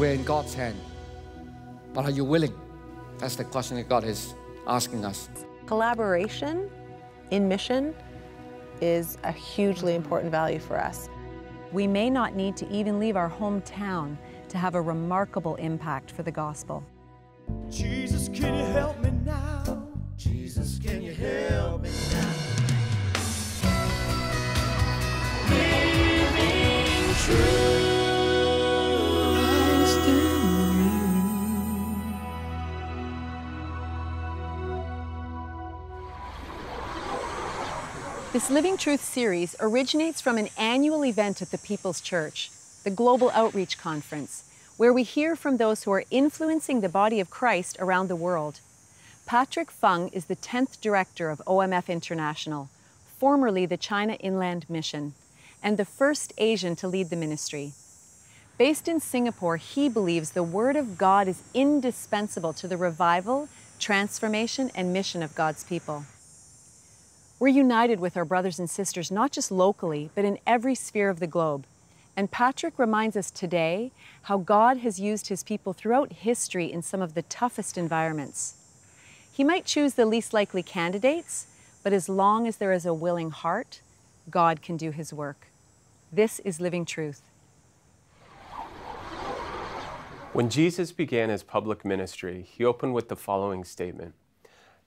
we're in God's hand. But are you willing? That's the question that God is asking us. Collaboration in mission is a hugely important value for us. We may not need to even leave our hometown to have a remarkable impact for the gospel. Jesus, can you help me now? Jesus, can you help me now? Living true. Christ in you. This Living Truth series originates from an annual event at the People's Church, the Global Outreach Conference, where we hear from those who are influencing the body of Christ around the world. Patrick Fung is the 10th director of OMF International, formerly the China Inland Mission, and the first Asian to lead the ministry. Based in Singapore, he believes the Word of God is indispensable to the revival, transformation, and mission of God's people. We're united with our brothers and sisters, not just locally, but in every sphere of the globe. And Patrick reminds us today how God has used his people throughout history in some of the toughest environments. He might choose the least likely candidates, but as long as there is a willing heart, God can do his work. This is Living Truth. When Jesus began his public ministry, he opened with the following statement: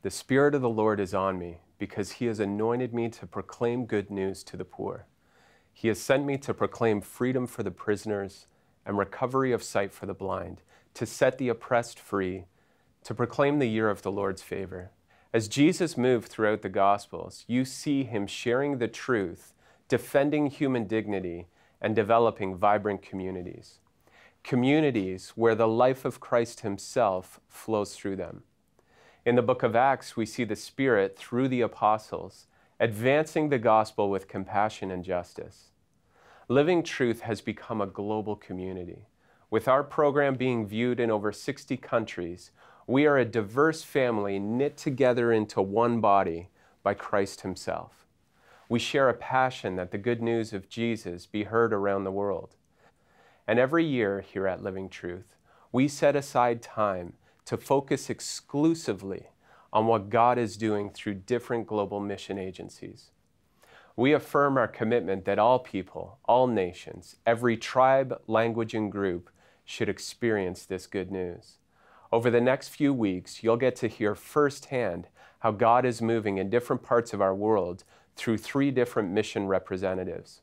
"The Spirit of the Lord is on me, because he has anointed me to proclaim good news to the poor. He has sent me to proclaim freedom for the prisoners and recovery of sight for the blind, to set the oppressed free, to proclaim the year of the Lord's favor." As Jesus moved throughout the Gospels, you see him sharing the truth, defending human dignity, and developing vibrant communities. Communities where the life of Christ himself flows through them. In the book of Acts, we see the Spirit, through the apostles, advancing the gospel with compassion and justice. Living Truth has become a global community. With our program being viewed in over 60 countries, we are a diverse family knit together into one body by Christ himself. We share a passion that the good news of Jesus be heard around the world. And every year here at Living Truth, we set aside time to focus exclusively on what God is doing through different global mission agencies. We affirm our commitment that all people, all nations, every tribe, language, and group should experience this good news. Over the next few weeks, you'll get to hear firsthand how God is moving in different parts of our world through 3 different mission representatives.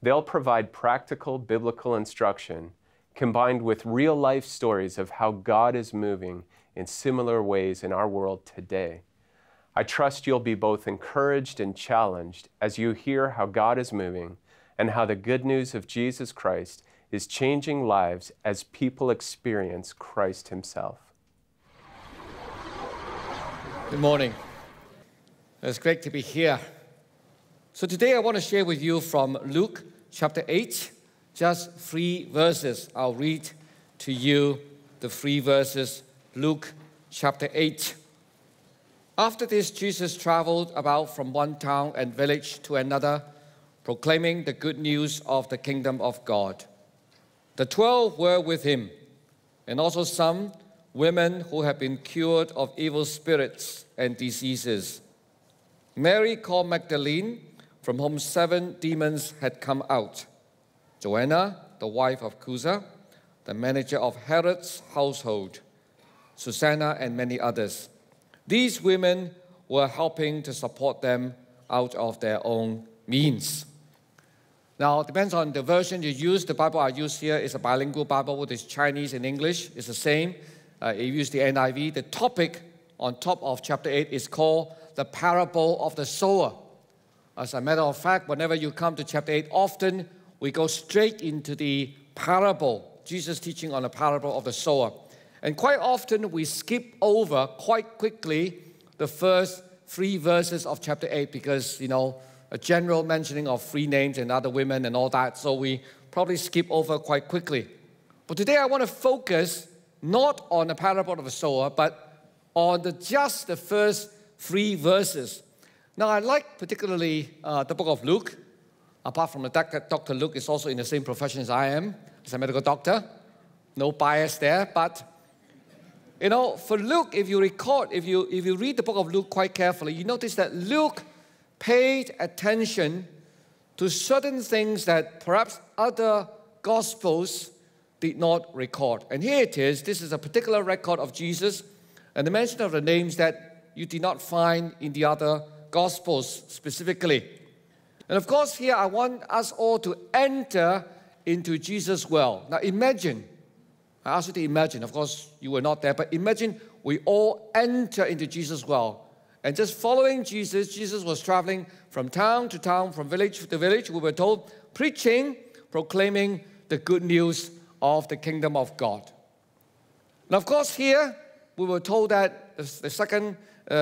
They'll provide practical biblical instruction combined with real-life stories of how God is moving in similar ways in our world today. I trust you'll be both encouraged and challenged as you hear how God is moving and how the good news of Jesus Christ is changing lives as people experience Christ himself. Good morning. It's great to be here. So today I want to share with you from Luke chapter 8, just 3 verses. I'll read to you the 3 verses, Luke chapter 8. After this, Jesus traveled about from one town and village to another, proclaiming the good news of the kingdom of God. The 12 were with him, and also some women who had been cured of evil spirits and diseases. Mary called Magdalene, from whom 7 demons had come out. Joanna, the wife of Chuza, the manager of Herod's household. Susanna and many others. These women were helping to support them out of their own means. Now, it depends on the version you use. The Bible I use here is a bilingual Bible, which is Chinese and English. It's the same. You use the NIV. The topic on top of chapter 8 is called the parable of the sower. As a matter of fact, whenever you come to chapter 8, often we go straight into the parable, Jesus teaching on the parable of the sower. And quite often we skip over quite quickly the first 3 verses of chapter 8 because, a general mentioning of 3 names and other women and all that, so we probably skip over quite quickly. But today I want to focus not on the parable of the sower, but on just the first 3 verses. Now, I like particularly the book of Luke. Apart from the fact that Dr. Luke is also in the same profession as I am, as a medical doctor. No bias there, but you know, for Luke, if you read the book of Luke quite carefully, you notice that Luke paid attention to certain things that perhaps other Gospels did not record. And here it is. This is a particular record of Jesus and the mention of the names that you did not find in the other Gospels specifically. And of course, here I want us all to enter into Jesus' well. Now imagine, I ask you to imagine, of course you were not there, but imagine we all enter into Jesus' well. And just following Jesus, Jesus was traveling from town to town, from village to village, we were told, preaching, proclaiming the good news of the kingdom of God. Now, of course, here we were told that the second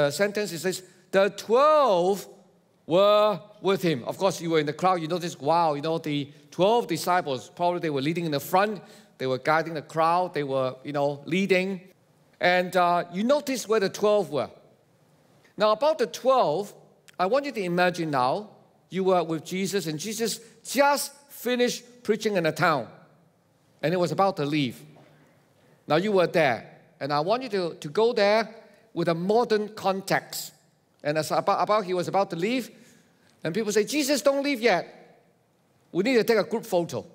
sentence, it says, the 12 were with him. Of course, you were in the crowd, you noticed, wow, you know, the 12 disciples, probably they were leading in the front, they were guiding the crowd, they were, you know, leading. And you notice where the 12 were. Now, about the 12, I want you to imagine now, you were with Jesus, and Jesus just finished preaching in a town, and it was about to leave. Now, you were there, and I want you to go there with a modern context. And as about he was about to leave, and people say, Jesus, don't leave yet. We need to take a group photo.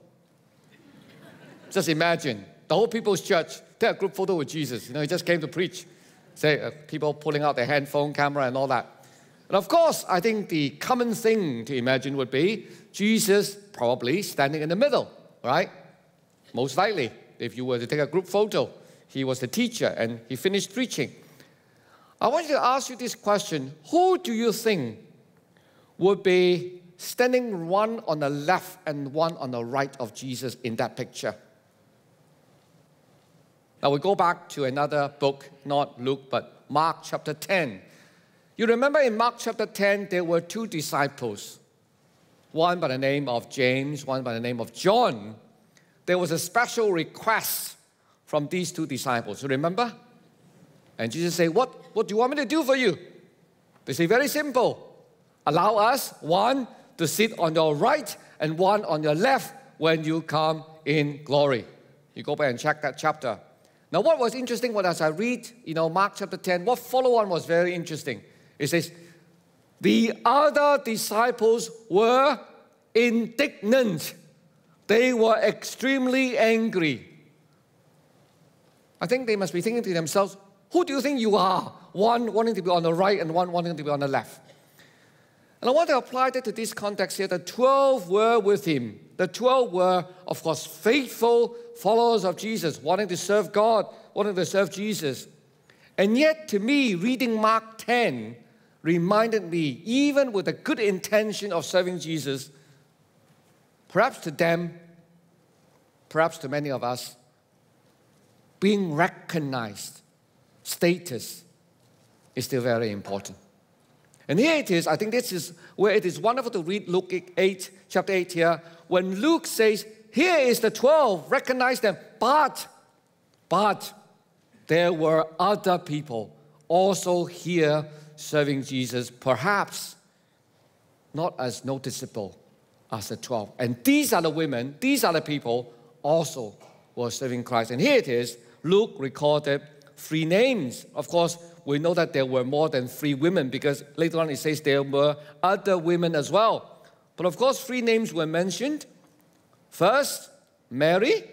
Just imagine, the whole people's church, take a group photo with Jesus. You know, he just came to preach. Say, people pulling out their handphone, camera, and all that. And of course, I think the common thing to imagine would be Jesus probably standing in the middle, right? Most likely, if you were to take a group photo, he was the teacher and he finished preaching. I want you to ask you this question. Who do you think would be standing one on the left and one on the right of Jesus in that picture? Now we go back to another book, not Luke, but Mark chapter 10. You remember in Mark chapter 10, there were two disciples. One by the name of James, one by the name of John. There was a special request from these two disciples. You remember? And Jesus said, what do you want me to do for you? They say, very simple. Allow us, one, to sit on your right and one on your left when you come in glory. You go back and check that chapter. Now, what was interesting was as I read, Mark chapter 10, what followed on was very interesting. It says, the other disciples were indignant. They were extremely angry. I think they must be thinking to themselves, who do you think you are? One wanting to be on the right and one wanting to be on the left. And I want to apply that to this context here. The 12 were with him. The 12 were, of course, faithful followers of Jesus, wanting to serve God, wanting to serve Jesus. And yet, to me, reading Mark 10 reminded me, even with the good intention of serving Jesus, perhaps to them, perhaps to many of us, being recognized, status, is still very important. And here it is, I think this is where it is wonderful to read Luke 8, chapter 8 here, when Luke says, here is the 12, recognize them, but there were other people also here serving Jesus, perhaps not as noticeable as the 12. And these are the women, these are the people also were serving Christ. And here it is, Luke recorded 3 names. Of course, we know that there were more than 3 women because later on it says there were other women as well. But of course, 3 names were mentioned. First, Mary.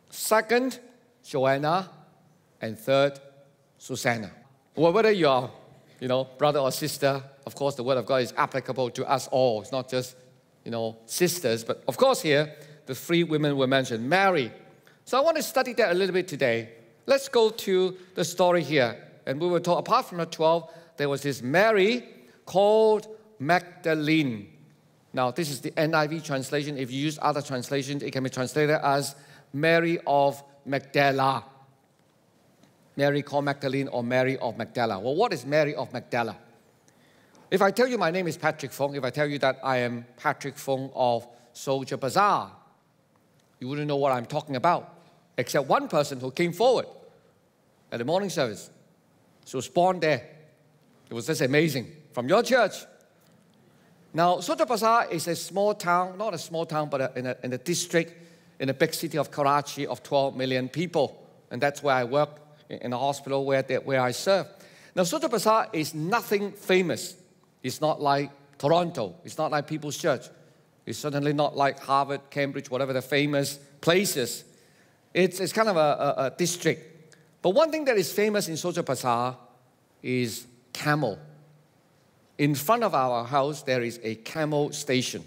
Second, Joanna. And third, Susanna. Well, whether you are, brother or sister, of course, the word of God is applicable to us all. It's not just, sisters. But of course here, the 3 women were mentioned. Mary. So I want to study that a little bit today. Let's go to the story here. And we were told, apart from the 12, there was this Mary called Magdalene. Now, this is the NIV translation. If you use other translations, it can be translated as Mary of Magdala. Mary called Magdalene or Mary of Magdala. Well, what is Mary of Magdala? If I tell you my name is Patrick Fong, if I tell you that I am Patrick Fong of Soldier Bazaar, you wouldn't know what I'm talking about, except one person who came forward at the morning service. She was born there. It was just amazing. From your church. Now, Soldier Bazaar is a small town, not a small town, but in a district in a big city of Karachi of 12 million people. And that's where I work, in a hospital where I serve. Now, Soto Bazaar is nothing famous. It's not like Toronto. It's not like People's Church. It's certainly not like Harvard, Cambridge, whatever the famous places. It's kind of a district. But one thing that is famous in Soto Bazaar is camel. In front of our house, there is a camel station.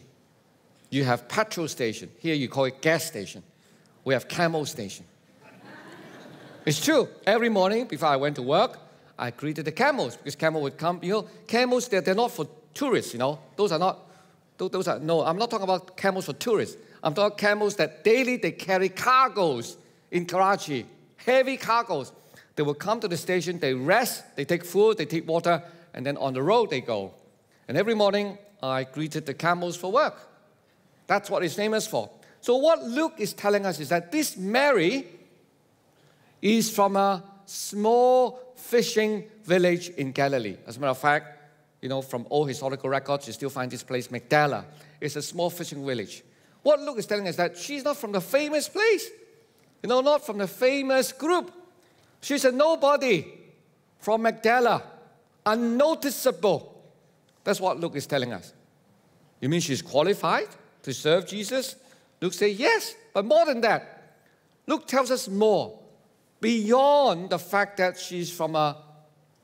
You have petrol station. Here you call it gas station. We have camel station. It's true. Every morning before I went to work, I greeted the camels because camel would come. You know, camels, they're not for tourists, you know. No, I'm not talking about camels for tourists. I'm talking camels that daily they carry cargoes in Karachi, heavy cargoes. They will come to the station, they rest, they take food, they take water, and then on the road they go. And every morning, I greeted the camels for work. That's what it's famous for. So what Luke is telling us is that this Mary is from a small fishing village in Galilee. As a matter of fact, you know, from old historical records, you still find this place, Magdala. It's a small fishing village. What Luke is telling us is that she's not from the famous place. You know, not from the famous group. She's a nobody from Magdala. Unnoticeable. That's what Luke is telling us. You mean she's qualified to serve Jesus? Luke says yes, but more than that. Luke tells us more. Beyond the fact that she's from a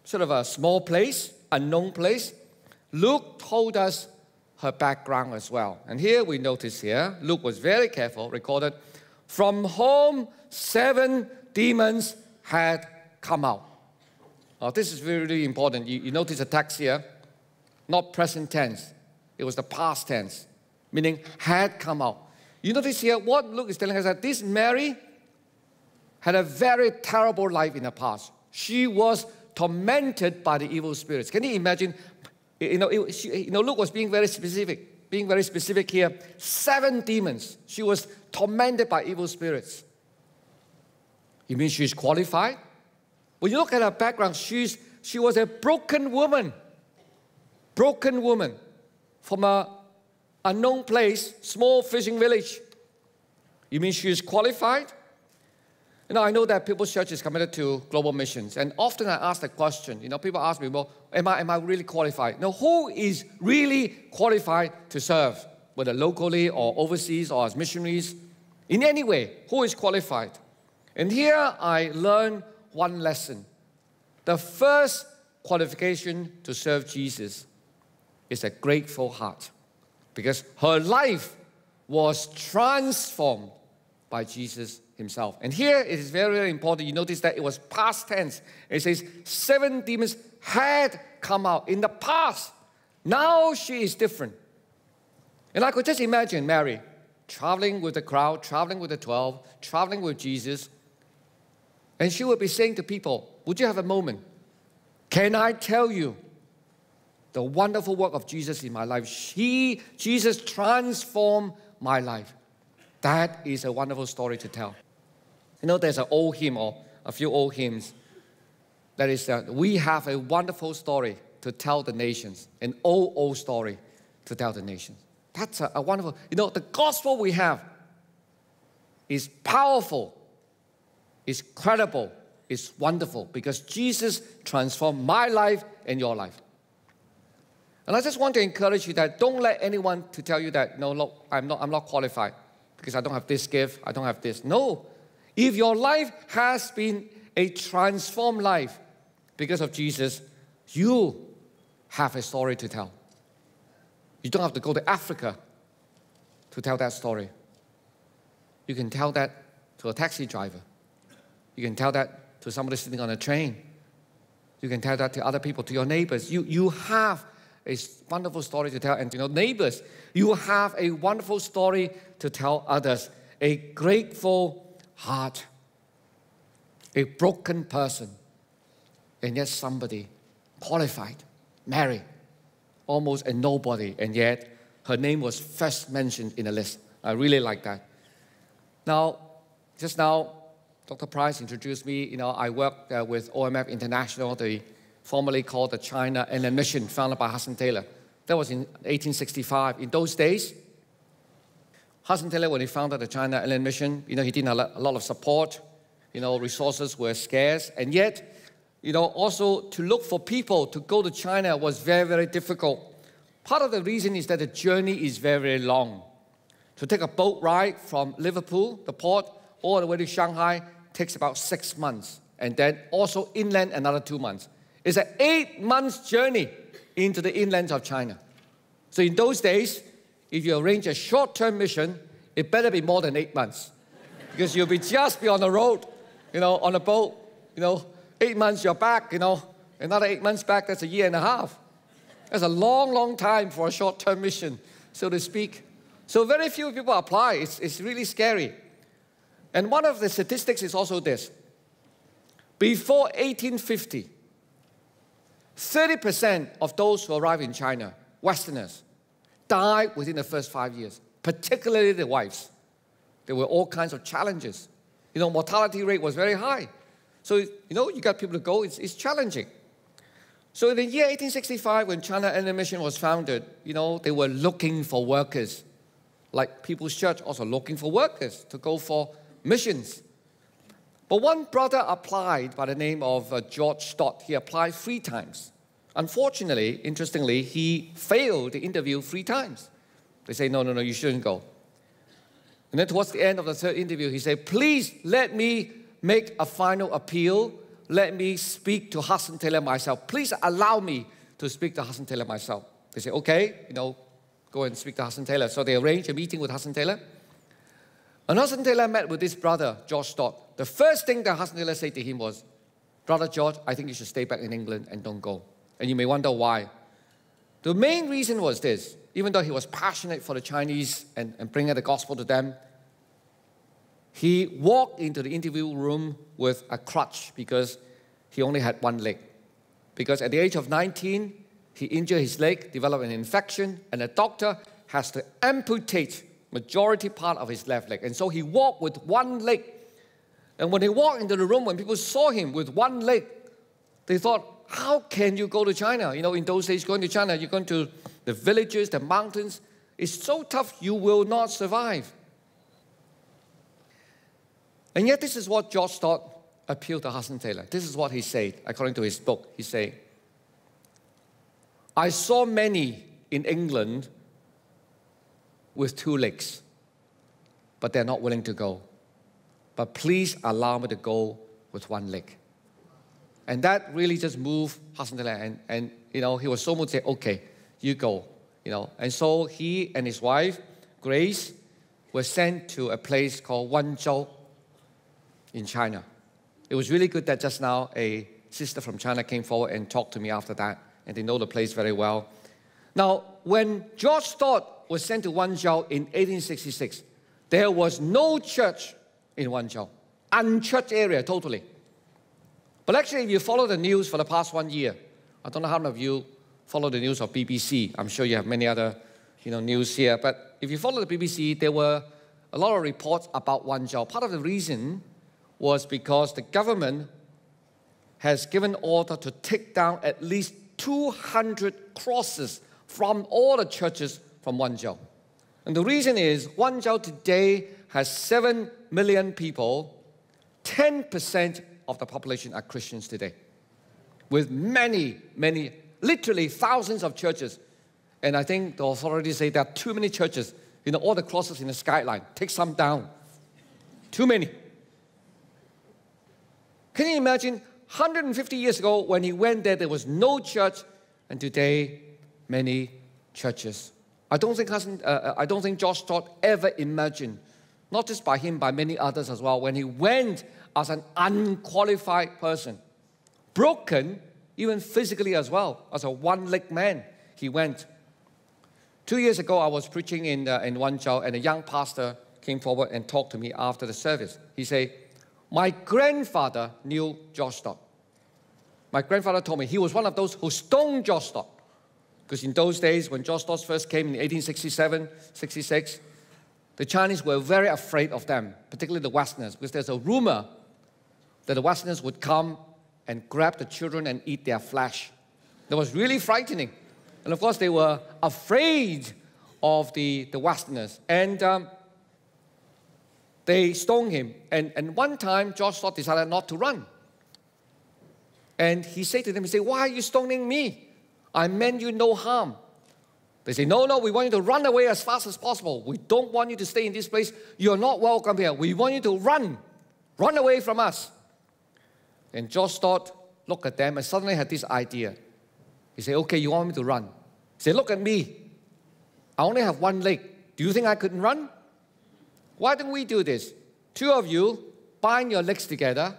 sort of a small place, unknown place, Luke told us her background as well. And here we notice here, Luke was very careful, recorded, from whom 7 demons had come out. Now, this is really, really important. You notice the text here, not present tense. It was the past tense, meaning had come out. You notice here, what Luke is telling us that this Mary had a very terrible life in the past. She was tormented by the evil spirits. Can you imagine? Luke was being very specific here. 7 demons. She was tormented by evil spirits. You mean she's qualified? When you look at her background, she was a broken woman. Broken woman from an unknown place, small fishing village. You mean she is qualified? You know, I know that People's Church is committed to global missions, and often I ask the question, you know, people ask me, well, am I really qualified? Now, who is really qualified to serve, whether locally or overseas or as missionaries? In any way, who is qualified? And here I learned one lesson. The first qualification to serve Jesus is a grateful heart, because her life was transformed by Jesus himself. And here it is very, very important. You notice that it was past tense. It says 7 demons had come out in the past. Now she is different. And I could just imagine Mary traveling with the crowd, traveling with the 12, traveling with Jesus. And she would be saying to people, would you have a moment? Can I tell you the wonderful work of Jesus in my life? Jesus transformed my life. That is a wonderful story to tell. You know, there's an old hymn or a few old hymns that is, we have a wonderful story to tell the nations, an old story to tell the nations. That's a wonderful, you know, the gospel we have is powerful, is credible, is wonderful, because Jesus transformed my life and your life. And I just want to encourage you that don't let anyone to tell you that, no, look, I'm not qualified because I don't have this gift, I don't have this. No. If your life has been a transformed life because of Jesus, you have a story to tell. You don't have to go to Africa to tell that story. You can tell that to a taxi driver. You can tell that to somebody sitting on a train. You can tell that to other people, to your neighbors. You have a wonderful story to tell. And to your neighbors, you have a wonderful story to tell others. A grateful heart, a broken person, and yet somebody qualified, Mary, almost a nobody, and yet her name was first mentioned in the list. I really like that. Now, just now, Dr. Price introduced me. You know, I work with OMF International, formerly called the China and Mission, founded by Hudson Taylor. That was in 1865. In those days, Hudson Taylor, when he founded the China Inland Mission, he didn't have a lot of support. Resources were scarce. And yet, also to look for people to go to China was very, very difficult. Part of the reason is that the journey is very, very long. To take a boat ride from Liverpool, the port, all the way to Shanghai takes about 6 months. And then also inland another 2 months. It's an 8 months journey into the inlands of China. So in those days, if you arrange a short-term mission, it better be more than 8 months. Because you'll just be on the road, on a boat, 8 months you're back, another 8 months back, that's a year and a half. That's a long, long time for a short-term mission, so to speak. So very few people apply. It's really scary. And one of the statistics is also this. Before 1850, 30% of those who arrive in China, Westerners, died within the first 5 years, particularly the wives. There were all kinds of challenges. Mortality rate was very high. So, you got people to go, it's challenging. So in the year 1865, when China Inland Mission was founded, they were looking for workers. Like People's Church, also looking for workers to go for missions. But one brother applied by the name of George Stott. He applied 3 times. Unfortunately, interestingly, he failed the interview 3 times. They say, no, you shouldn't go. And then towards the end of the 3rd interview, he said, please let me make a final appeal. Let me speak to Hudson Taylor myself. Please allow me to speak to Hudson Taylor myself. They say, okay, go and speak to Hudson Taylor. So they arranged a meeting with Hudson Taylor. And Hudson Taylor met with this brother, George Stott. The first thing that Hudson Taylor said to him was, Brother George, I think you should stay back in England and don't go. And you may wonder why. The main reason was this. Even though he was passionate for the Chinese and bringing the gospel to them, he walked into the interview room with a crutch because he only had 1 leg. Because at the age of 19, he injured his leg, developed an infection, and the doctor has to amputate majority part of his left leg. And so he walked with 1 leg. And when he walked into the room, when people saw him with 1 leg, they thought, how can you go to China? In those days, going to China, you're going to the villages, the mountains. It's so tough, you will not survive. And yet this is what George Stott appealed to Hudson Taylor. This is what he said, according to his book. He said, I saw many in England with 2 legs, but they're not willing to go. But please allow me to go with 1 leg. And that really just moved Hudson Taylor. And he was so moved to say, okay, you go. And so he and his wife, Grace, were sent to a place called Wenzhou in China. It was really good that just now a sister from China came forward and talked to me after that, and they know the place very well. Now, when George Stott was sent to Wenzhou in 1866, there was no church in Wenzhou, unchurched area totally. But actually, if you follow the news for the past 1 year, I don't know how many of you follow the news of BBC. I'm sure you have many other news here. But if you follow the BBC, there were a lot of reports about Wenzhou. Part of the reason was because the government has given order to take down at least 200 crosses from all the churches from Wenzhou. And the reason is Wenzhou today has 7 million people. 10% of the population are Christians today, with many, literally thousands of churches. And I think the authorities say there are too many churches. All the crosses in the skyline. Take some down. Too many. Can you imagine 150 years ago when he went there, there was no church, and today many churches. I don't think George Stott ever imagined, not just by him, by many others as well, when he went as an unqualified person, broken even physically as well, as a 1-legged man, he went. 2 years ago, I was preaching in Wenzhou, and a young pastor came forward and talked to me after the service. He said, my grandfather knew George Stott. My grandfather told me he was one of those who stoned George Stott. Because in those days, when George Stott first came in 1867, 66, the Chinese were very afraid of them, particularly the Westerners, because there's a rumor that the Westerners would come and grab the children and eat their flesh. That was really frightening. And of course, they were afraid of the Westerners. And they stoned him. And one time, George Stott decided not to run. And he said to them, he said, why are you stoning me? I meant you no harm. They say, no, we want you to run away as fast as possible. We don't want you to stay in this place. You're not welcome here. We want you to run away from us. And George Stott looked at them and suddenly had this idea. He said, okay, you want me to run? He said, look at me. I only have one leg. Do you think I couldn't run? Why don't we do this? Two of you bind your legs together,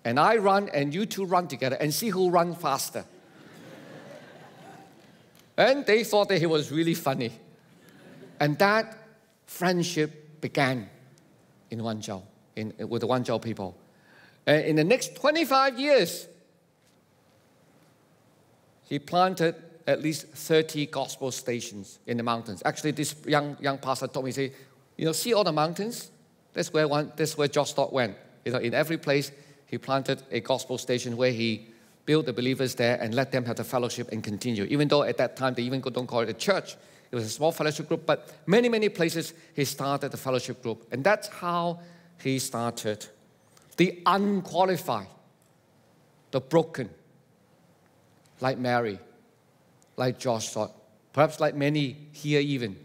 and I run, and you two run together, and see who runs faster. And they thought that he was really funny. And that friendship began in Wanzhou, with the Wanzhou people. And in the next 25 years, he planted at least 30 gospel stations in the mountains. Actually, this young pastor told me, he said, you know, see all the mountains? That's where George Stott went. You know, in every place, he planted a gospel station where he built the believers there and let them have the fellowship and continue. Even though at that time, they even don't call it a church. It was a small fellowship group, but many, many places he started the fellowship group. And that's how he started. The unqualified, the broken, like Mary, like George Stott, perhaps like many here even.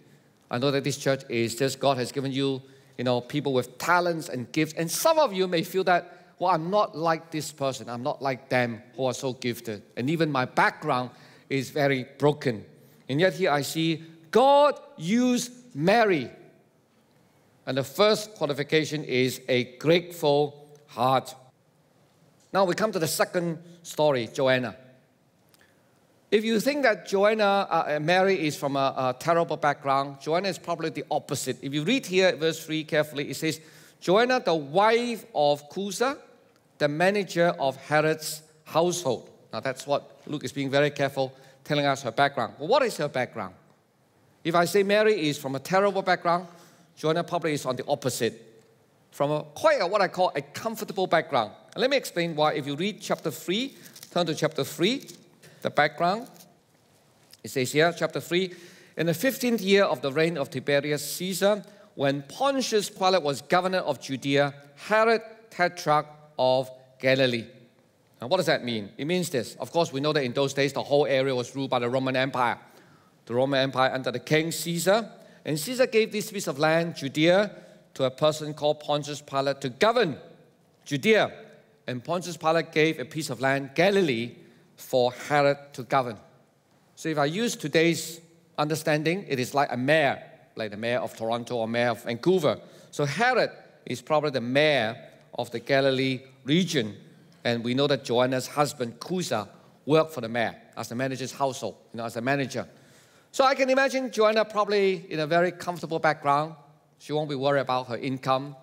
I know that this church is just God has given you, you know, people with talents and gifts. And some of you may feel that, well, I'm not like this person. I'm not like them who are so gifted. And even my background is very broken. And yet here I see God used Mary. And the first qualification is a grateful heart. Now we come to the second story, Joanna. If you think that Joanna, Mary is from a terrible background, Joanna is probably the opposite. If you read here, verse 3 carefully, it says, Joanna, the wife of Chuza, the manager of Herod's household. Now that's what Luke is being very careful, telling us her background. Well, what is her background? If I say Mary is from a terrible background, Joanna probably is on the opposite, from quite what I call a comfortable background. And let me explain why. If you read chapter 3, turn to chapter 3, the background. It says here, chapter 3, in the 15th year of the reign of Tiberius Caesar, when Pontius Pilate was governor of Judea, Herod, tetrarch of Galilee. Now, what does that mean? It means this. Of course, we know that in those days, the whole area was ruled by the Roman Empire. The Roman Empire under the king Caesar. And Caesar gave this piece of land, Judea, to a person called Pontius Pilate to govern Judea. And Pontius Pilate gave a piece of land, Galilee, for Herod to govern. So if I use today's understanding, it is like a mayor, like the mayor of Toronto or mayor of Vancouver. So Herod is probably the mayor of the Galilee region. And we know that Joanna's husband, Chuza, worked for the mayor as the manager's household, as a manager. So I can imagine Joanna probably in a very comfortable background. She won't be worried about her income,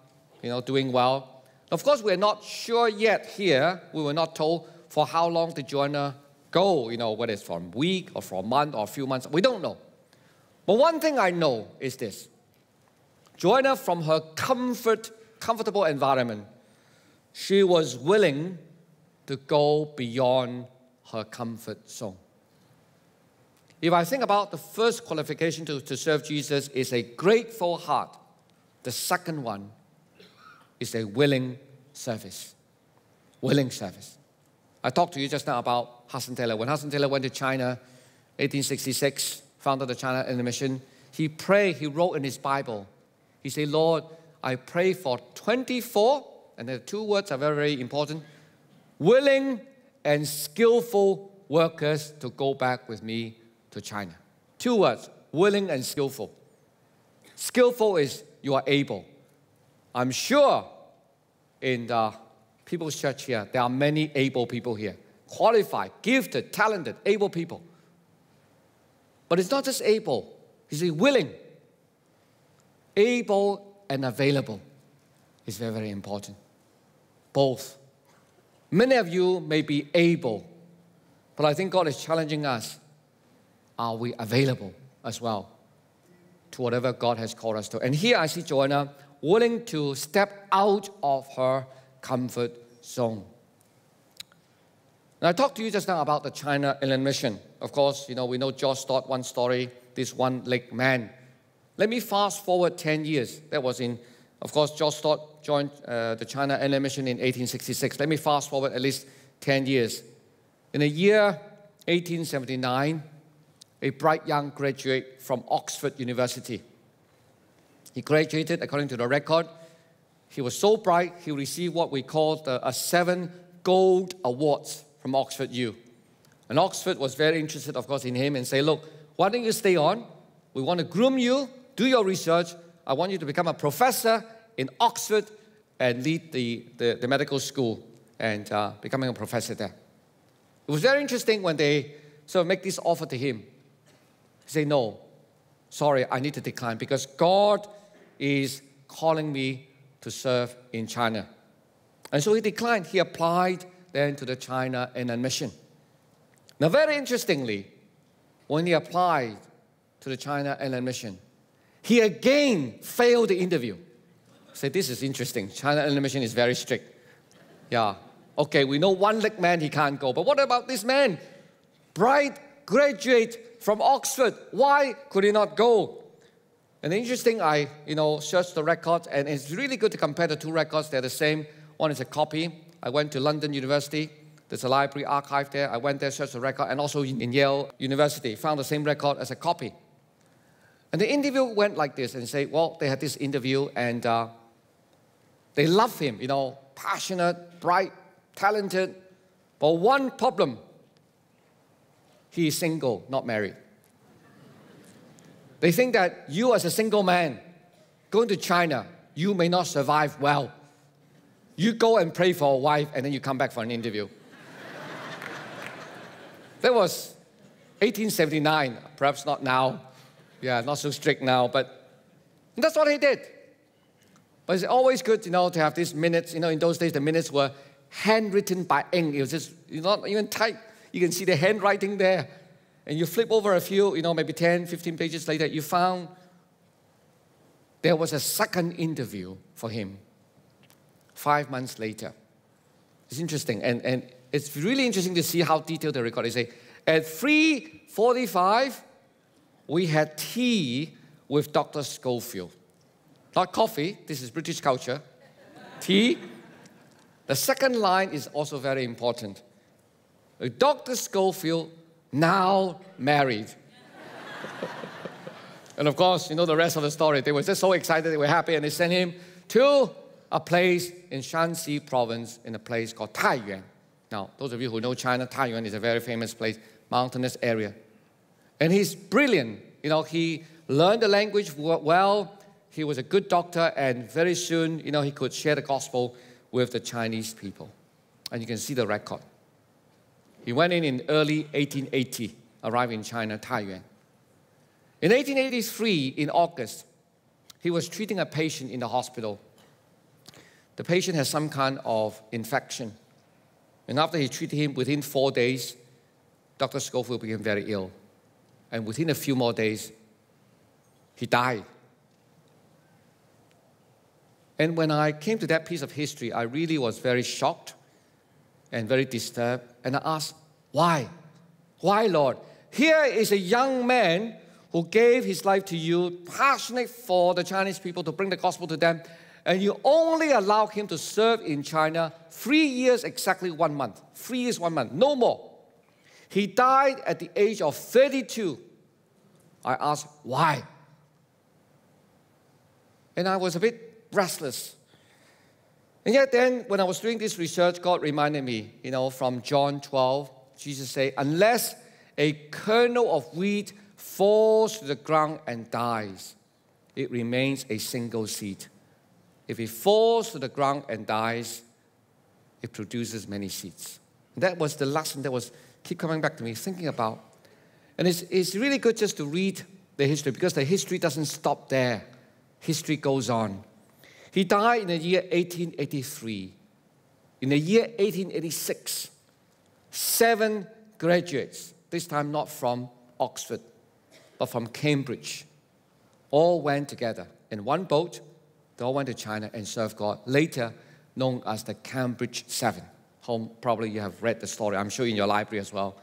doing well. Of course, we're not sure yet here. We were not told for how long did Joanna go, whether it's for a week or for a month or a few months. We don't know. But one thing I know is this. Joanna, from her comfortable environment, she was willing to go beyond her comfort zone. If I think about the first qualification to serve Jesus is a grateful heart, the second one is a willing service. Willing service. I talked to you just now about Hudson Taylor. When Hudson Taylor went to China, 1866, founded the China Inland Mission, he prayed, he wrote in his Bible, he said, Lord, I pray for 24, and the two words are very, very important, willing and skillful workers to go back with me to China. Two words, willing and skillful. Skillful is you are able. I'm sure in the People's Church here, there are many able people here. Qualified, gifted, talented, able people. But it's not just able, it's willing. Able and available is very, very important. Both. Many of you may be able, but I think God is challenging us. Are we available as well to whatever God has called us to? And here I see Joanna willing to step out of her comfort zone. Now, I talked to you just now about the China Inland Mission. Of course, we know George Stott, one story, this one-legged man. Let me fast forward 10 years. That was in Of course, George Stott joined the China Inland Mission in 1866. Let me fast forward at least 10 years. In the year 1879, a bright young graduate from Oxford University. He graduated, according to the record. He was so bright, he received what we call a 7 gold awards from Oxford U. And Oxford was very interested, of course, in him and say, look, why don't you stay on? We want to groom you, do your research. I want you to become a professor in Oxford and lead the medical school and becoming a professor there. It was very interesting when they sort of make this offer to him. He said, no, sorry, I need to decline because God is calling me to serve in China. And so he declined. He applied then to the China Inland Mission. Now, very interestingly, when he applied to the China Inland Mission, he again failed the interview. Say, this is interesting. China Inland Mission is very strict. Yeah, okay, we know one-leg man, he can't go. But what about this man? Bright graduate from Oxford. Why could he not go? And interesting, I searched the records, and it's really good to compare the two records. They're the same. One is a copy. I went to London University. There's a library archive there. I went there, searched the record, and also in Yale University, found the same record as a copy. And the interview went like this, and say, well, they had this interview, and they love him, passionate, bright, talented. But one problem, he is single, not married. They think that you as a single man going to China, you may not survive well. You go and pray for a wife, and then you come back for an interview. That was 1879, perhaps not now. Yeah, not so strict now, but that's what he did. But it's always good, to have these minutes. In those days, the minutes were handwritten by ink. It was just not even typed. You can see the handwriting there. And you flip over a few, maybe 10, 15 pages later, you found there was a second interview for him 5 months later. It's interesting. And it's really interesting to see how detailed the record is. At 3:45, we had tea with Dr. Schofield. Not coffee, this is British culture. Tea. The second line is also very important. Dr. Schofield, now married. And of course, the rest of the story. They were just so excited, they were happy, and they sent him to a place in Shanxi province in a place called Taiyuan. Now, those of you who know China, Taiyuan is a very famous place, mountainous area. And he's brilliant. He learned the language well. He was a good doctor, and very soon, he could share the gospel with the Chinese people. And you can see the record. He went in early 1880, arrived in China, Taiyuan. In 1883, in August, he was treating a patient in the hospital. The patient has some kind of infection. And after he treated him, within 4 days, Dr. Schofield became very ill. And within a few more days, he died. And when I came to that piece of history, I really was very shocked and very disturbed. And I asked, why? Why, Lord? Here is a young man who gave his life to you, passionate for the Chinese people to bring the gospel to them, and you only allow him to serve in China 3 years, exactly 1 month. 3 years, 1 month, no more. He died at the age of 32. I asked, why? And I was a bit restless. And yet then, when I was doing this research, God reminded me, from John 12, Jesus said, unless a kernel of wheat falls to the ground and dies, it remains a single seed. If it falls to the ground and dies, it produces many seeds. And that was the lesson that was keep coming back to me, thinking about. And it's really good just to read the history, because the history doesn't stop there. History goes on. He died in the year 1883. In the year 1886, 7 graduates, this time not from Oxford, but from Cambridge, all went together in one boat. They all went to China and served God, later known as the Cambridge 7. Probably you have read the story, I'm sure in your library as well,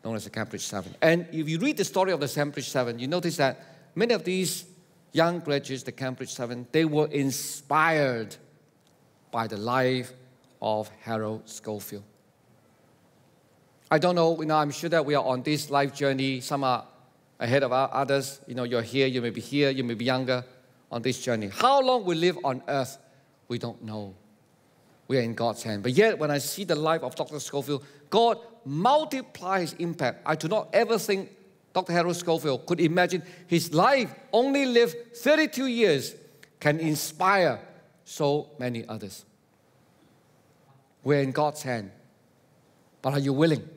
known as the Cambridge 7. And if you read the story of the Cambridge 7, you notice that many of these young graduates, the Cambridge 7, they were inspired by the life of Harold Scofield. I don't know, I'm sure that we are on this life journey. Some are ahead of others. You're here, you may be younger on this journey. How long we live on earth, we don't know. We are in God's hand. But yet, when I see the life of Dr. Scofield, God multiplies his impact. I do not ever think Dr. Harold Scofield could imagine his life, only lived 32 years, can inspire so many others. We're in God's hand. But are you willing?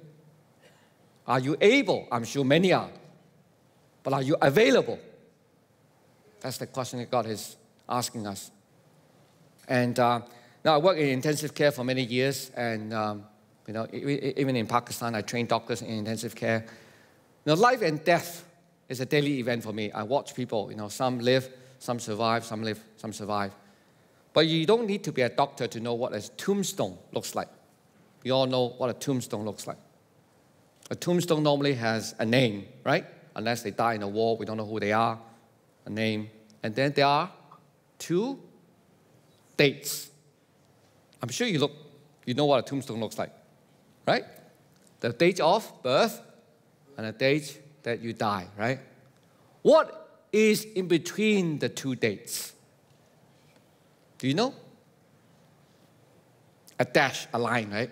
Are you able? I'm sure many are. But are you available? That's the question that God is asking us. And now I work in intensive care for many years, and even in Pakistan, I train doctors in intensive care. Life and death is a daily event for me. I watch people. Some live, some survive, some live, some survive. But you don't need to be a doctor to know what a tombstone looks like. You all know what a tombstone looks like. A tombstone normally has a name, right? Unless they die in a war, we don't know who they are. A name. And then there are 2 dates. I'm sure you know what a tombstone looks like, right? The date of birth and the date that you die, right? What is in between the 2 dates? Do you know? A dash, a line, right?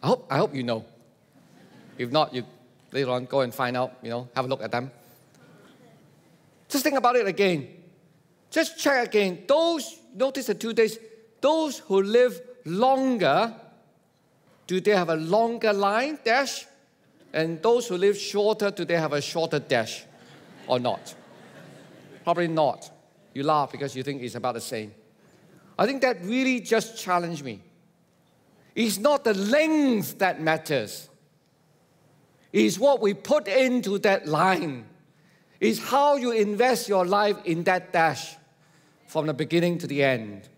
I hope you know. If not, you later on go and find out, have a look at them. Just think about it again. Just check again. Notice the 2 days. Those who live longer, do they have a longer line, dash? And those who live shorter, do they have a shorter dash or not? Probably not. You laugh because you think it's about the same. I think that really just challenged me. It's not the length that matters. It's what we put into that line. It's how you invest your life in that dash from the beginning to the end.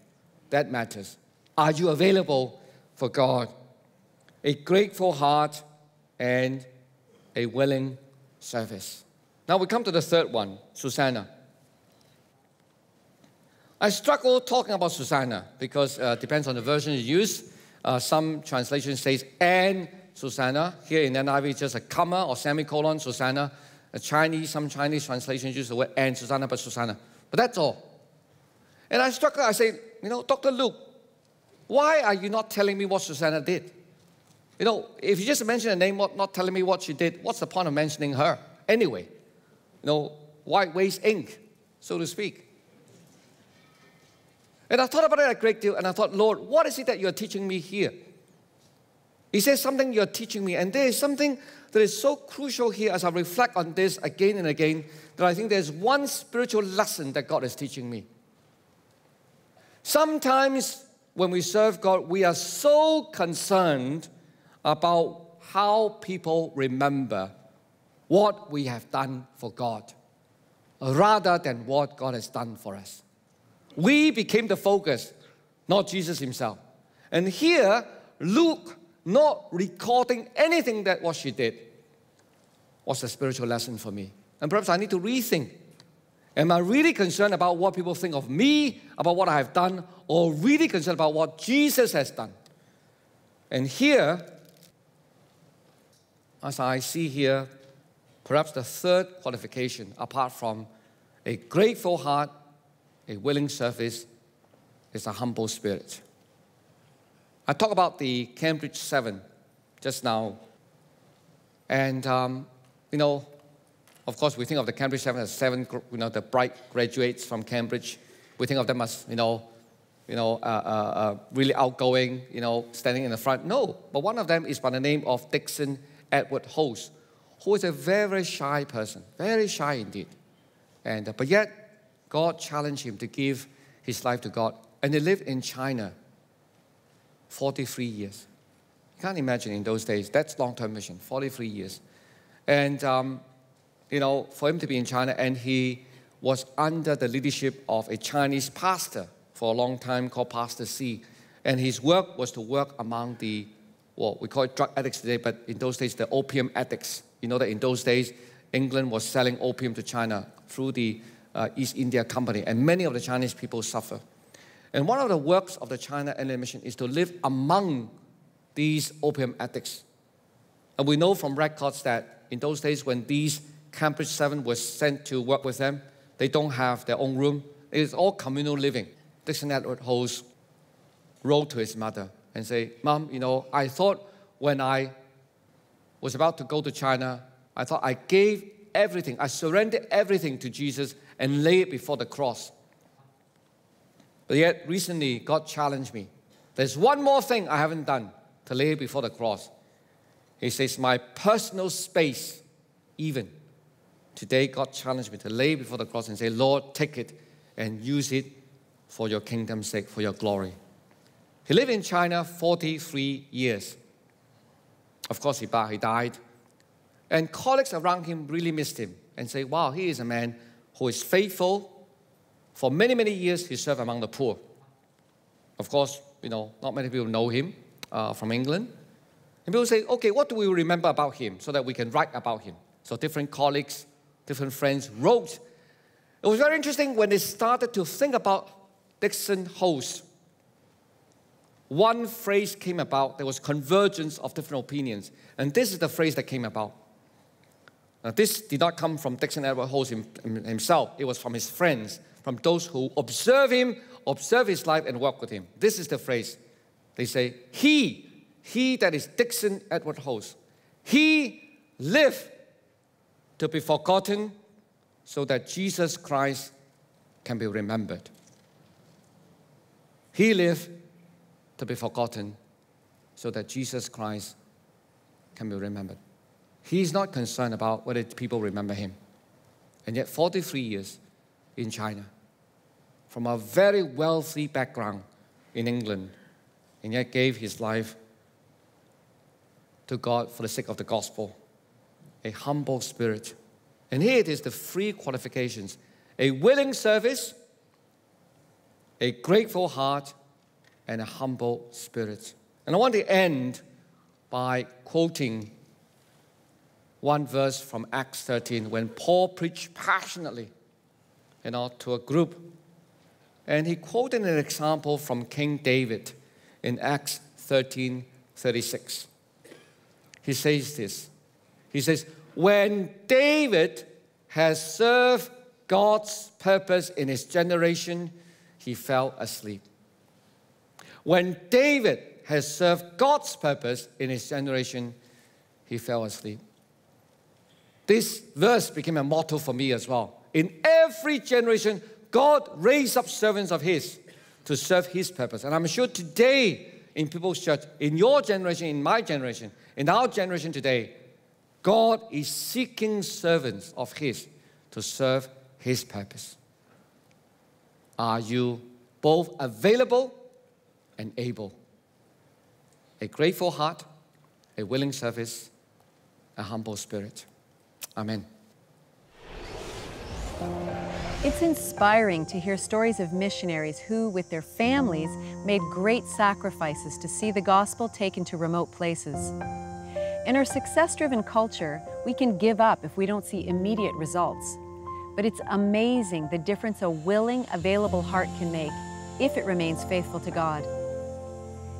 That matters. Are you available for God? A grateful heart and a willing service. Now we come to the third one, Susanna. I struggle talking about Susanna because it depends on the version you use. Some translation says, and Susanna. Here in NIV, just a comma or semicolon, Susanna. Some Chinese translations use the word and Susanna, but Susanna. But that's all. And I struggle, I say, Dr. Luke, why are you not telling me what Susanna did? If you just mention a name, not telling me what she did, what's the point of mentioning her? Anyway, white waste ink, so to speak. And I thought about it a great deal, and I thought, Lord, what is it that you're teaching me here? He says something you're teaching me, and there is something that is so crucial here as I reflect on this again and again, that I think there's one spiritual lesson that God is teaching me. Sometimes when we serve God, we are so concerned about how people remember what we have done for God, rather than what God has done for us. We became the focus, not Jesus himself. And here, Luke, not recording anything that what she did, was a spiritual lesson for me. And perhaps I need to rethink. Am I really concerned about what people think of me, about what I have done, or really concerned about what Jesus has done? And here, as I see here, perhaps the third qualification, apart from a grateful heart, a willing service, is a humble spirit. I talked about the Cambridge 7 just now. And, of course, we think of the Cambridge 7 as 7, the bright graduates from Cambridge. We think of them as, really outgoing, standing in the front. No, but one of them is by the name of Dixon Edward Host, who is a very shy person, very shy indeed. And but yet, God challenged him to give his life to God. And he lived in China 43 years. You can't imagine in those days, that's long-term mission, 43 years. And, for him to be in China, and he was under the leadership of a Chinese pastor for a long time called Pastor C. And his work was to work among the, we call it drug addicts today, but in those days, the opium addicts. You know that in those days, England was selling opium to China through the East India Company, and many of the Chinese people suffer. And one of the works of the China Inland Mission is to live among these opium addicts. And we know from records that in those days when these Cambridge 7 were sent to work with them, they don't have their own room. It is all communal living. Dixon Edward Holmes wrote to his mother and say, "Mom, you know, I thought when I was about to go to China, I thought I gave everything, I surrendered everything to Jesus and lay it before the cross. But yet, recently, God challenged me. There's one more thing I haven't done to lay it before the cross." He says, "My personal space, even. Today, God challenged me to lay it before the cross and say, Lord, take it and use it for your kingdom's sake, for your glory." He lived in China 43 years. Of course, he died. And colleagues around him really missed him and say, wow, he is a man who is faithful. For many, many years, he served among the poor. Of course, you know, not many people know him from England. And people say, okay, what do we remember about him so that we can write about him? So different colleagues, different friends wrote. It was very interesting when they started to think about Dixon Holmes. One phrase came about. There was convergence of different opinions. And this is the phrase that came about. Now, this did not come from Dixon Edward Holmes himself. It was from his friends, from those who observe him, observe his life, and work with him. This is the phrase. They say, he that is Dixon Edward Holmes, he lived to be forgotten so that Jesus Christ can be remembered. He lived to be forgotten so that Jesus Christ can be remembered. He's not concerned about whether people remember him. And yet 43 years in China, from a very wealthy background in England, and yet gave his life to God for the sake of the gospel. A humble spirit. And here it is, the three qualifications: a willing service, a grateful heart, and a humble spirit. And I want to end by quoting one verse from Acts 13 when Paul preached passionately, to a group. And he quoted an example from King David in Acts 13:36. He says this. He says, when David has served God's purpose in his generation, he fell asleep. When David has served God's purpose in his generation, he fell asleep. This verse became a motto for me as well. In every generation, God raised up servants of his to serve his purpose. And I'm sure today in People's Church, in your generation, in my generation, in our generation today, God is seeking servants of his to serve his purpose. Are you both available and able? A grateful heart, a willing service, a humble spirit. Amen. It's inspiring to hear stories of missionaries who, with their families, made great sacrifices to see the gospel taken to remote places. In our success-driven culture, we can give up if we don't see immediate results. But it's amazing the difference a willing, available heart can make if it remains faithful to God.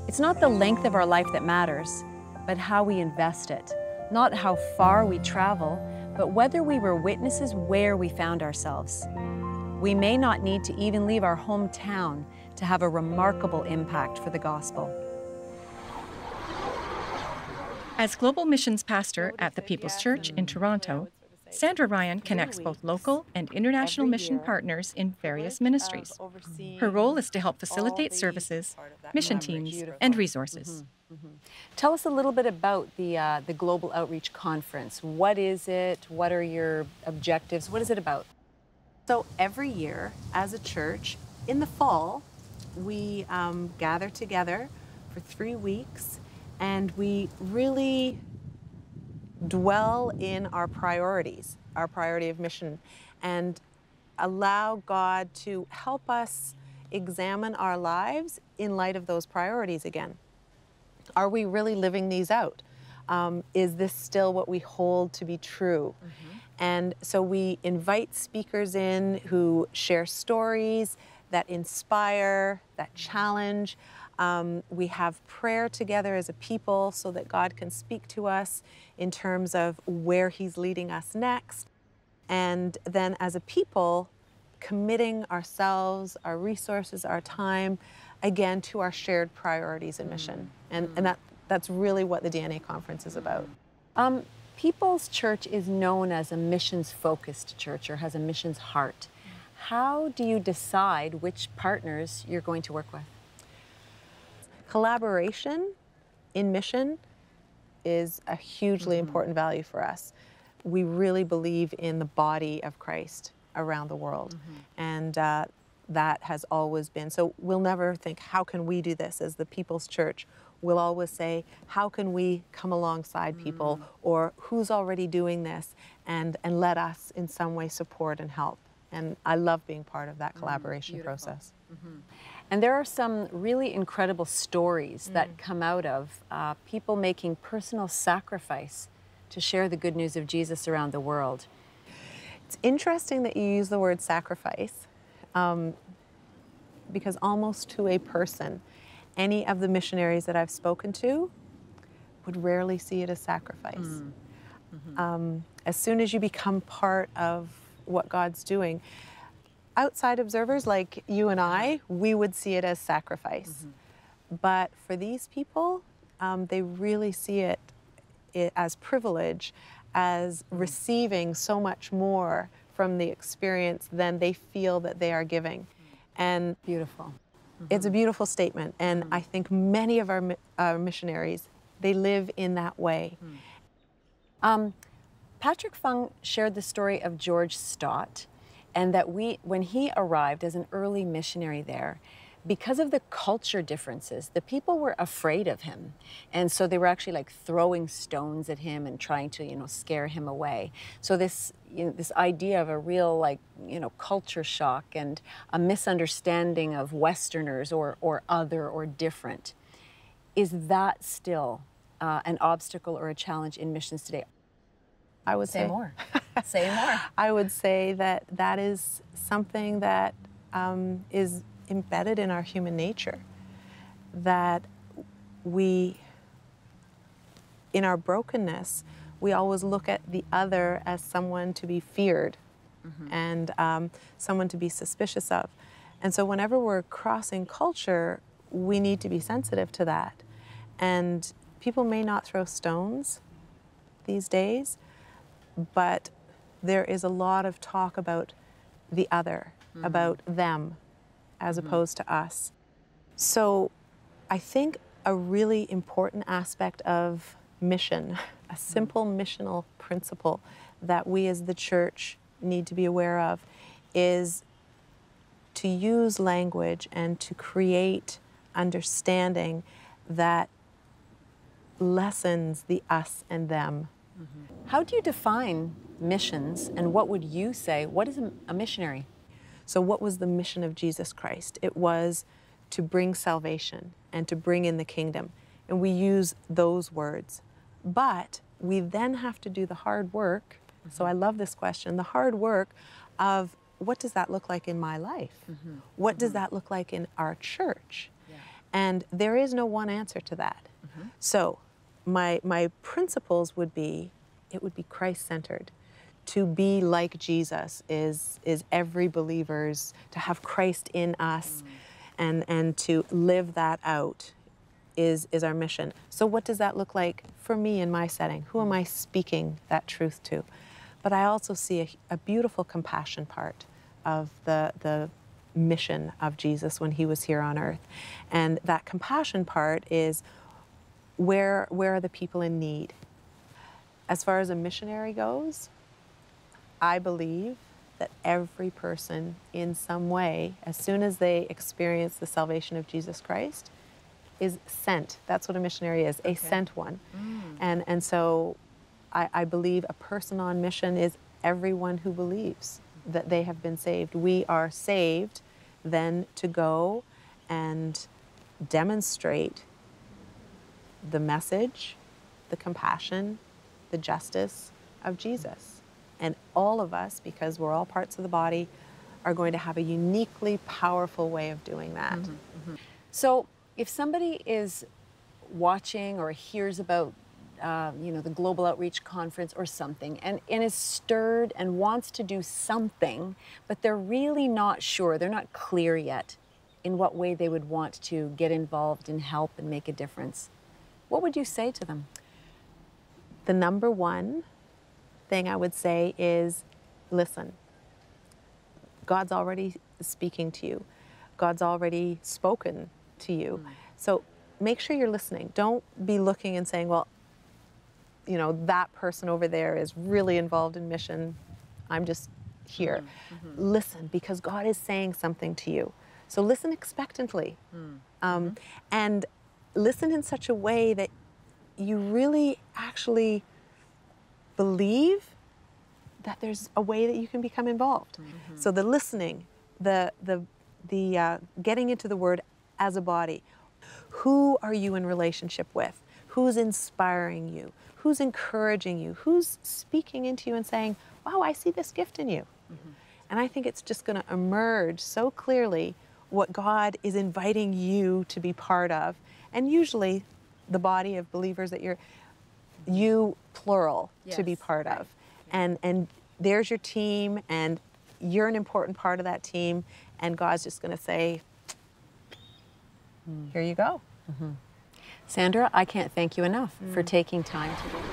It's not the length of our life that matters, but how we invest it. Not how far we travel, but whether we were witnesses where we found ourselves. We may not need to even leave our hometown to have a remarkable impact for the gospel. As Global Missions Pastor at the People's Church in Toronto, Sandra Ryan connects both local and international mission partners in various ministries. Her role is to help facilitate services, mission teams, and resources. Tell us a little bit about the Global Outreach Conference. What is it? What are your objectives? What is it about? So every year, as a church, in the fall, we gather together for 3 weeks, and we really dwell in our priorities, our priority of mission, and allow God to help us examine our lives in light of those priorities again. Are we really living these out? Is this still what we hold to be true? And so we invite speakers in who share stories that inspire, that challenge. We have prayer together as a people so that God can speak to us in terms of where He's leading us next. And then as a people, committing ourselves, our resources, our time, again, to our shared priorities and mission. And that's really what the DNA conference is about. People's Church is known as a missions-focused church or has a missions heart. How do you decide which partners you're going to work with? Collaboration in mission is a hugely important value for us. We really believe in the body of Christ around the world. And that has always been. So we'll never think, how can we do this as the People's Church? We'll always say, how can we come alongside people, or who's already doing this, and let us in some way support and help. And I love being part of that collaboration process. And there are some really incredible stories that come out of people making personal sacrifice to share the good news of Jesus around the world. It's interesting that you use the word sacrifice, because almost to a person, any of the missionaries that I've spoken to would rarely see it as sacrifice. As soon as you become part of what God's doing, outside observers like you and I, we would see it as sacrifice. But for these people, they really see it as privilege, as receiving so much more from the experience than they feel that they are giving. And Beautiful. it's a beautiful statement, and I think many of our missionaries, they live in that way. Patrick Fung shared the story of George Stott, and that when he arrived as an early missionary there, because of the culture differences, the people were afraid of him. And so they were actually like throwing stones at him and trying to, scare him away. So this idea of a real culture shock and a misunderstanding of Westerners or other or different, is that still an obstacle or a challenge in missions today? I would Say more. Say more. I would say that is something that is embedded in our human nature, that we, in our brokenness, we always look at the other as someone to be feared and someone to be suspicious of. And so whenever we're crossing culture, we need to be sensitive to that. And people may not throw stones these days, but there is a lot of talk about the other, about them, as opposed to us. So I think a really important aspect of mission, a simple missional principle that we as the church need to be aware of, is to use language and to create understanding that lessens the us and them. How do you define missions, and what would you say? What is a missionary? So what was the mission of Jesus Christ? It was to bring salvation and to bring in the kingdom. And we use those words. But we then have to do the hard work. So I love this question, the hard work of what does that look like in my life? What does that look like in our church? And there is no one answer to that. So my principles would be, it would be Christ-centered. To be like Jesus is every believer's, to have Christ in us and to live that out is our mission. So what does that look like for me in my setting? Who am I speaking that truth to? But I also see a beautiful compassion part of the mission of Jesus when he was here on earth. And that compassion part is where are the people in need? As far as a missionary goes, I believe that every person in some way, as soon as they experience the salvation of Jesus Christ, is sent. That's what a missionary is, a sent one. And so I believe a person on mission is everyone who believes that they have been saved. We are saved then to go and demonstrate the message, the compassion, the justice of Jesus. And all of us, because we're all parts of the body, are going to have a uniquely powerful way of doing that. So if somebody is watching or hears about the Global Outreach Conference or something, and is stirred and wants to do something, but they're really not sure, they're not clear yet in what way they would want to get involved and help and make a difference, what would you say to them? The number one thing I would say is listen. God's already speaking to you. God's already spoken to you. So make sure you're listening. Don't be looking and saying, well, that person over there is really involved in mission. I'm just here. Listen, because God is saying something to you. So listen expectantly. And listen in such a way that you really actually believe that there's a way that you can become involved. So the listening, the getting into the Word as a body. Who are you in relationship with? Who's inspiring you? Who's encouraging you? Who's speaking into you and saying, wow, I see this gift in you? And I think it's just going to emerge so clearly what God is inviting you to be part of. And usually the body of believers that you plural, to be part of. And there's your team, and you're an important part of that team, and God's just going to say, here you go. Sandra, I can't thank you enough for taking time today.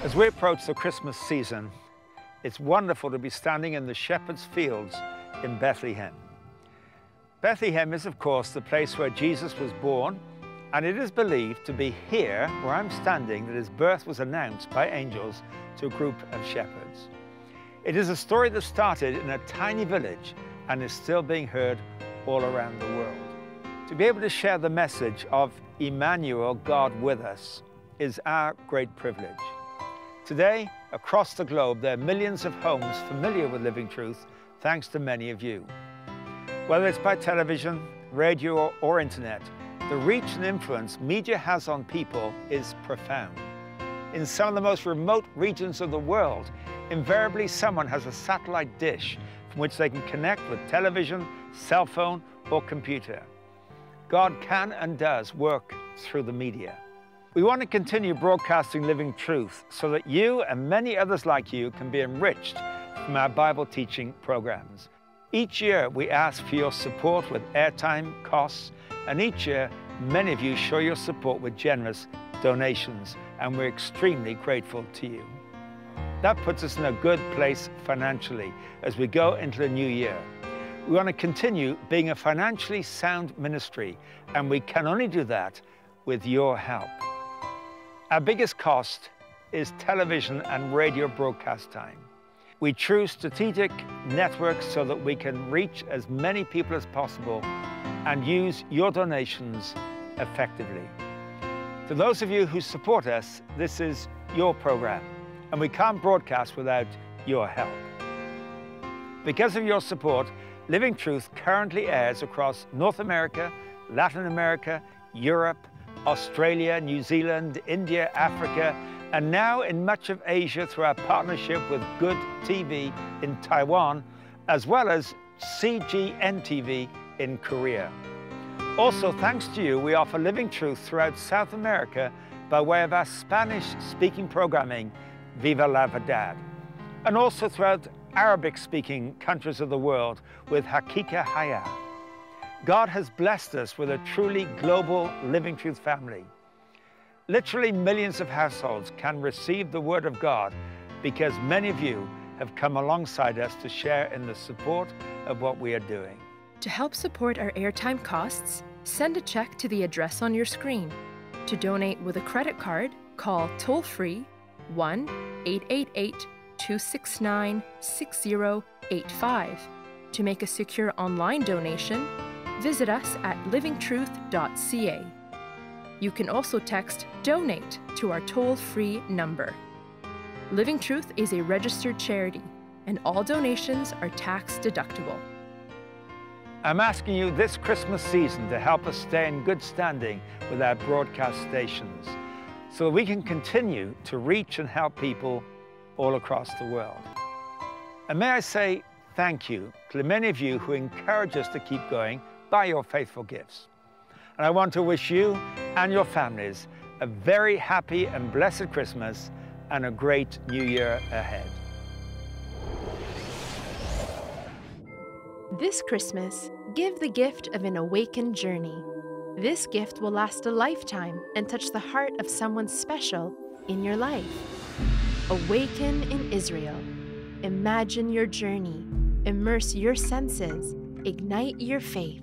As we approach the Christmas season, it's wonderful to be standing in the shepherd's fields in Bethlehem. Bethlehem is, of course, the place where Jesus was born, and it is believed to be here, where I'm standing, that his birth was announced by angels to a group of shepherds. It is a story that started in a tiny village and is still being heard all around the world. To be able to share the message of Emmanuel, God with us, is our great privilege. Today, across the globe, there are millions of homes familiar with Living Truth, thanks to many of you. Whether it's by television, radio, or internet, the reach and influence media has on people is profound. In some of the most remote regions of the world, invariably someone has a satellite dish from which they can connect with television, cell phone, or computer. God can and does work through the media. We want to continue broadcasting Living Truth so that you and many others like you can be enriched from our Bible teaching programs. Each year we ask for your support with airtime costs, and each year many of you show your support with generous donations, and we're extremely grateful to you. That puts us in a good place financially as we go into the new year. We want to continue being a financially sound ministry, and we can only do that with your help. Our biggest cost is television and radio broadcast time. We choose strategic networks so that we can reach as many people as possible and use your donations effectively. To those of you who support us, this is your program, and we can't broadcast without your help. Because of your support, Living Truth currently airs across North America, Latin America, Europe, Australia, New Zealand, India, Africa, and now in much of Asia through our partnership with Good TV in Taiwan, as well as CGN TV in Korea. Also, thanks to you, we offer Living Truth throughout South America by way of our Spanish-speaking programming, Viva la Verdad, and also throughout Arabic-speaking countries of the world with Hakika Haya. God has blessed us with a truly global Living Truth family. Literally millions of households can receive the Word of God because many of you have come alongside us to share in the support of what we are doing. To help support our airtime costs, send a check to the address on your screen. To donate with a credit card, call toll-free 1-888-269-6085. To make a secure online donation, visit us at livingtruth.ca. You can also text DONATE to our toll-free number. Living Truth is a registered charity, and all donations are tax deductible. I'm asking you this Christmas season to help us stay in good standing with our broadcast stations so that we can continue to reach and help people all across the world. And may I say thank you to the many of you who encourage us to keep going by your faithful gifts. And I want to wish you and your families a very happy and blessed Christmas and a great New Year ahead. This Christmas, give the gift of an awakened journey. This gift will last a lifetime and touch the heart of someone special in your life. Awaken in Israel. Imagine your journey. Immerse your senses. Ignite your faith.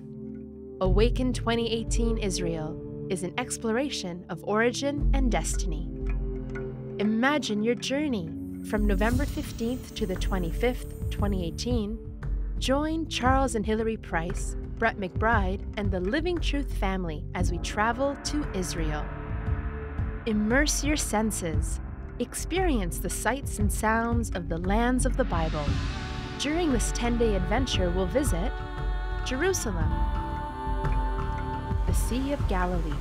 Awaken 2018 Israel is an exploration of origin and destiny. Imagine your journey. From November 15th to the 25th, 2018, join Charles and Hilary Price, Brett McBride, and the Living Truth family as we travel to Israel. Immerse your senses. Experience the sights and sounds of the lands of the Bible. During this 10-day adventure, we'll visit Jerusalem, the Sea of Galilee,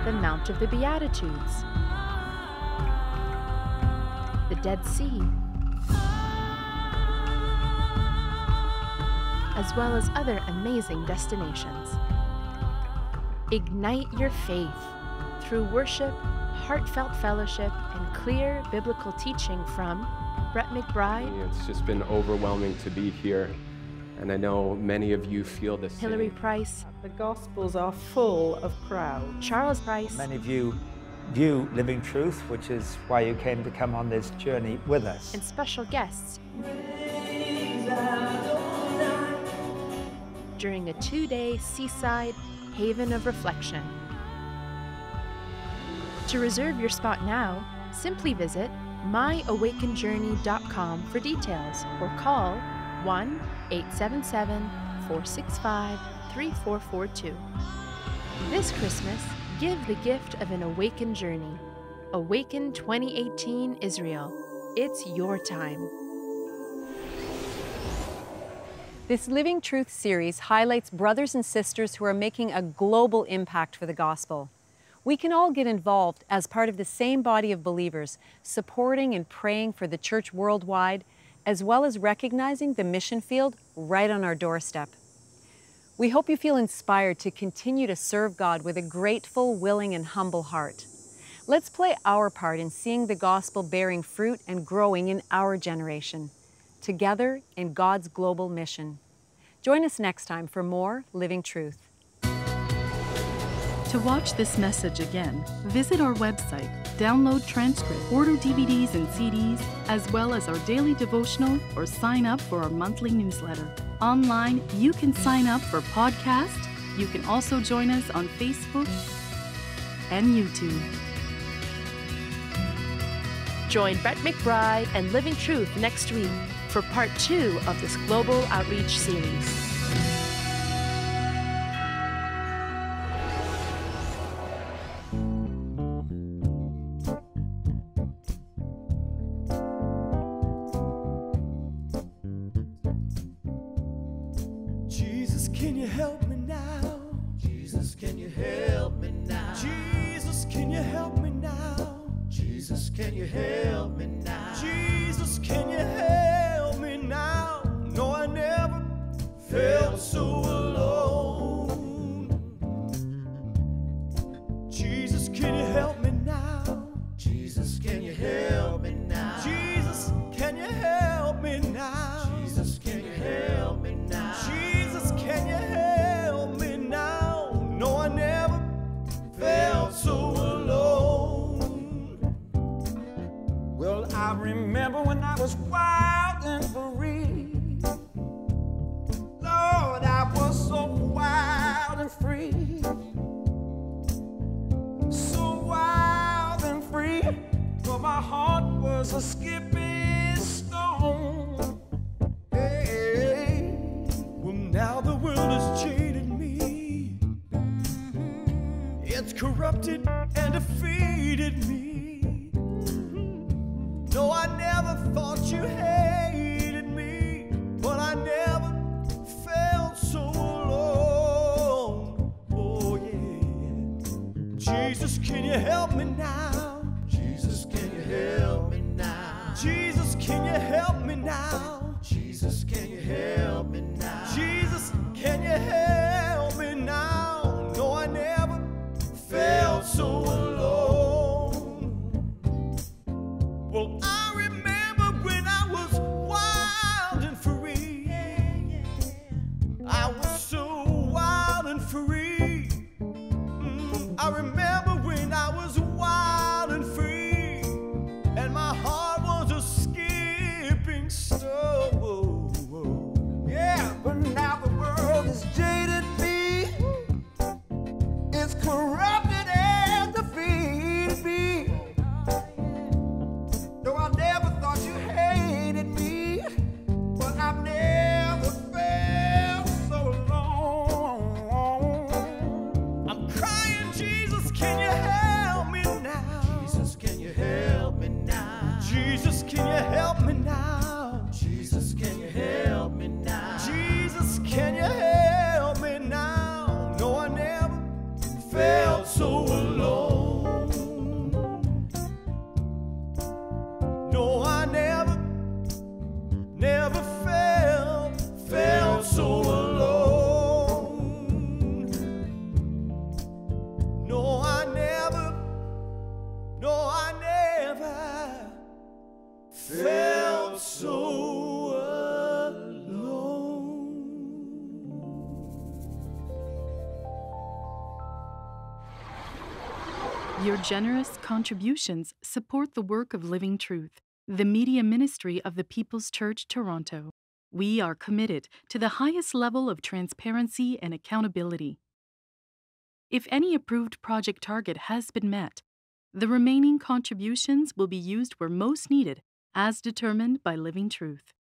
the Mount of the Beatitudes, the Dead Sea, as well as other amazing destinations. Ignite your faith through worship, heartfelt fellowship, and clear biblical teaching from Brett McBride. It's just been overwhelming to be here, and I know many of you feel the same. Hilary Price. The Gospels are full of crowds. Charles Price. Many of you view Living Truth, which is why you came to come on this journey with us. And special guests during a 2-day seaside haven of reflection. To reserve your spot now, simply visit myawakenjourney.com for details or call 1-877-465-3442. This Christmas, give the gift of an awakened journey. Awaken 2018 Israel. It's your time. This Living Truth series highlights brothers and sisters who are making a global impact for the gospel. We can all get involved as part of the same body of believers, supporting and praying for the church worldwide, as well as recognizing the mission field right on our doorstep. We hope you feel inspired to continue to serve God with a grateful, willing, and humble heart. Let's play our part in seeing the gospel bearing fruit and growing in our generation, together in God's global mission. Join us next time for more Living Truth. To watch this message again, visit our website, download transcripts, order DVDs and CDs, as well as our daily devotional, or sign up for our monthly newsletter. Online, you can sign up for podcasts. You can also join us on Facebook and YouTube. Join Brett McBride and Living Truth next week for part 2 of this global outreach series. Jesus, can you help me now? Jesus, can you help me now? Jesus, can you help me now? Jesus, can you help me now? Jesus, can you help me now? No, I never felt so alone. Jesus, can you help me now? Jesus, can you help me now? Jesus, can you help me now? Jesus, can you help me now? Jesus, can you help me now? No, I never felt so alone. Well, I remember when I was wild and free. Lord, I was so wild and free. So wild and free, but my heart was a skipping stone. Hey, well, now the world has jaded me. It's corrupted and defeated me. No, I never thought you hated me, but I never felt so alone. Oh, yeah. Jesus, can you help me now? Jesus, Your generous contributions support the work of Living Truth, the media ministry of the People's Church, Toronto. We are committed to the highest level of transparency and accountability. If any approved project target has been met, the remaining contributions will be used where most needed, as determined by Living Truth.